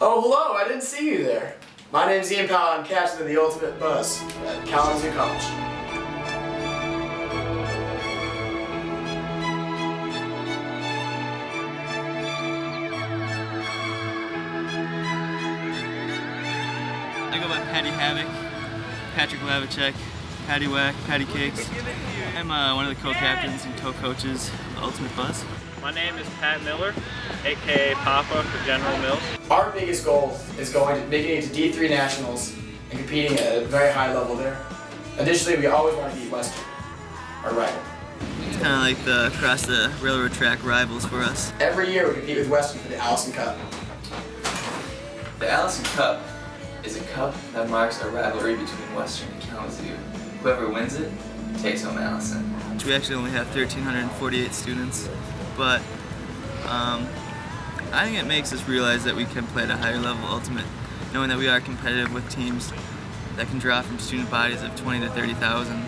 Oh, hello, I didn't see you there. My name's Ian Powell, I'm captain of the Ultimate Buzz at Kalamazoo College. I go by Patty Havoc, Patrick Lavicek, Patty Whack, Patty Cakes. I'm one of the co-captains and co-coaches of the Ultimate Buzz. My name is Pat Miller, aka Papa for General Mills. Our biggest goal is making it to D3 Nationals and competing at a very high level there. Additionally, we always want to beat Western, our rival. It's kind of like the across the railroad track rivals for us. Every year we compete with Western for the Allison Cup. The Allison Cup is a cup that marks a rivalry between Western and Kalamazoo. Whoever wins it takes home Allison. We actually only have 1,348 students, but I think it makes us realize that we can play at a higher level ultimate, knowing that we are competitive with teams that can draw from student bodies of 20 to 30,000.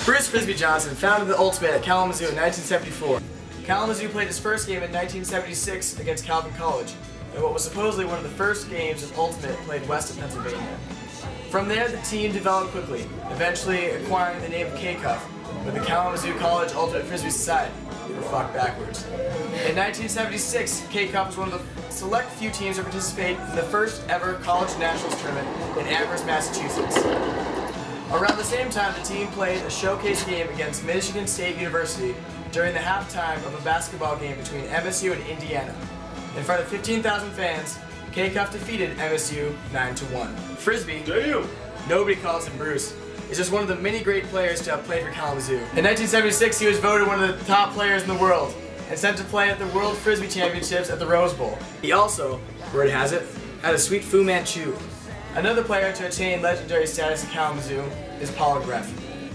Bruce Frisbee Johnson founded the Ultimate at Kalamazoo in 1974. Kalamazoo played his first game in 1976 against Calvin College, and what was supposedly one of the first games of Ultimate played west of Pennsylvania. From there, the team developed quickly, eventually acquiring the name of K-Cup with the Kalamazoo College Ultimate Frisbee Society, or fuck backwards. In 1976, K-Cup was one of the select few teams to participate in the first ever college nationals tournament in Amherst, Massachusetts. Around the same time, the team played a showcase game against Michigan State University during the halftime of a basketball game between MSU and Indiana. In front of 15,000 fans, K-Cup defeated MSU 9-1. Frisbee, nobody calls him Bruce, is just one of the many great players to have played for Kalamazoo. In 1976, he was voted one of the top players in the world and sent to play at the World Frisbee Championships at the Rose Bowl. He also, word has it, had a sweet Fu Manchu. Another player to attain legendary status at Kalamazoo is Paul Greff,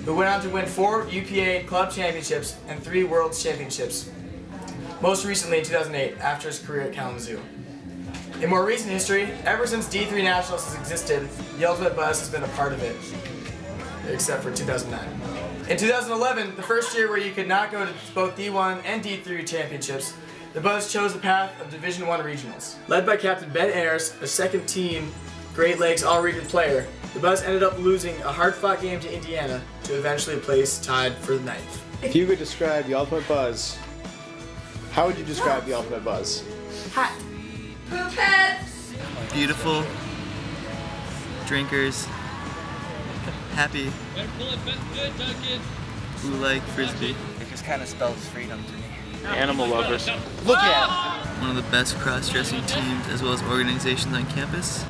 who went on to win 4 UPA Club Championships and 3 World Championships, most recently in 2008 after his career at Kalamazoo. In more recent history, ever since D3 Nationals has existed, the Ultimate Buzz has been a part of it, except for 2009. In 2011, the first year where you could not go to both D1 and D3 championships, the Buzz chose the path of Division I regionals. Led by Captain Ben Ayers, a second-team Great Lakes All-Region player, the Buzz ended up losing a hard-fought game to Indiana to eventually place tied for the 9th. If you could describe the Ultimate Buzz, how would you describe the Ultimate Buzz? Hot. Poop heads. Beautiful, drinkers, happy, who like Frisbee. It just kind of spells freedom to me. Animal lovers. Look at it. One of the best cross-dressing teams as well as organizations on campus.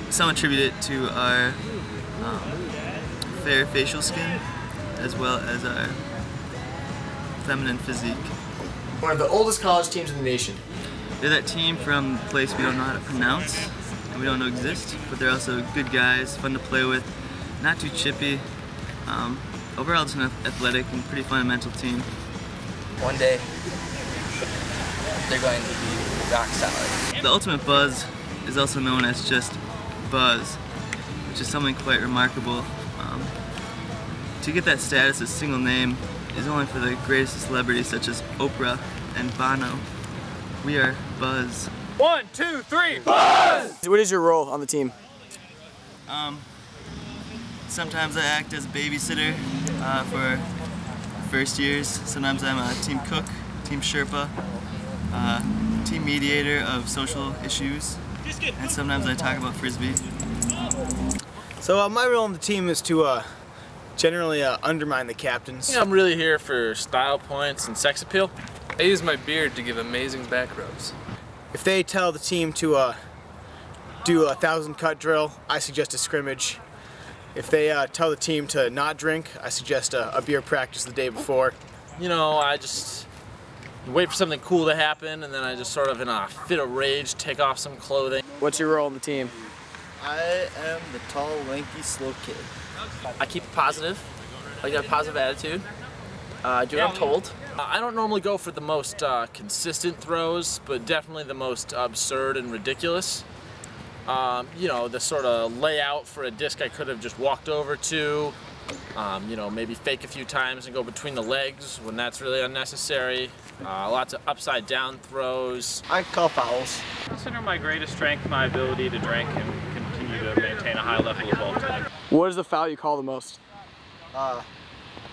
Some attribute it to our fair facial skin as well as our feminine physique. One of the oldest college teams in the nation. They're that team from a place we don't know how to pronounce and we don't know exist, but they're also good guys, fun to play with, not too chippy. Overall, it's an athletic and pretty fundamental team. One day, they're going to be rock solid. The Ultimate Buzz is also known as just Buzz, which is something quite remarkable. To get that status as single name is only for the greatest celebrities such as Oprah and Bono. We are Buzz. 1, 2, 3, Buzz! What is your role on the team? Sometimes I act as babysitter for first years. Sometimes I'm a team cook, team Sherpa, team mediator of social issues, and sometimes I talk about Frisbee. So my role on the team is to generally undermine the captains. I'm really here for style points and sex appeal. I use my beard to give amazing back rubs. If they tell the team to do a 1,000-cut drill, I suggest a scrimmage. If they tell the team to not drink, I suggest a beer practice the day before. You know, I just wait for something cool to happen, and then I just sort of, in a fit of rage, take off some clothing. What's your role on the team? I am the tall, lanky, slow kid. I keep it positive. I got a positive attitude. I do what I'm told. I don't normally go for the most consistent throws, but definitely the most absurd and ridiculous. You know, the sort of layout for a disc I could have just walked over to, You know, maybe fake a few times and go between the legs when that's really unnecessary. Lots of upside down throws. I call fouls. I consider my greatest strength my ability to drink and continue to maintain a high level of ultimate. What is the foul you call the most?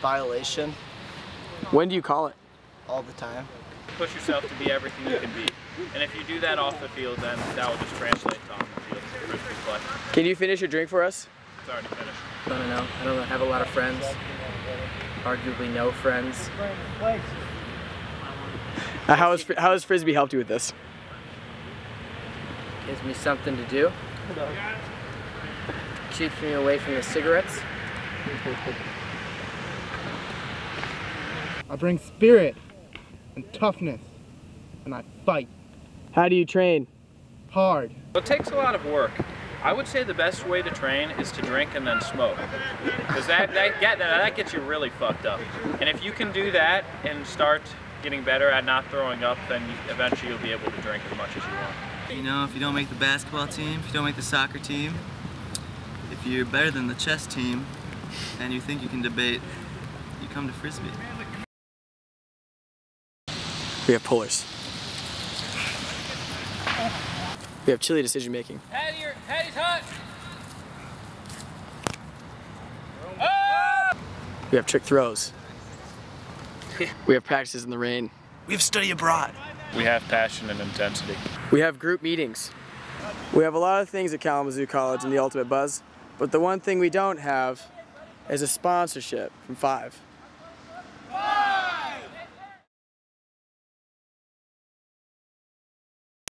Violation. When do you call it? All the time. Push yourself to be everything you can be. And if you do that off the field, then that will just translate to on the field for Frisbee play. Can you finish your drink for us? It's already finished. I don't know. I don't have a lot of friends. Arguably no friends. How has Frisbee helped you with this? Gives me something to do. Keeps me away from the cigarettes. I bring spirit and toughness, and I fight How do you train? hard. It takes a lot of work. I would say the best way to train is to drink and then smoke, because that gets you really fucked up. And if you can do that and start getting better at not throwing up, then eventually you'll be able to drink as much as you want. You know, if you don't make the basketball team, if you don't make the soccer team, if you're better than the chess team, and you think you can debate, you come to Frisbee. We have pullers. We have chilly decision making. Patty's hot! We have trick throws. We have practices in the rain. We have study abroad. We have passion and intensity. We have group meetings. We have a lot of things at Kalamazoo College in the Ultimate Buzz, but the one thing we don't have is a sponsorship from 5.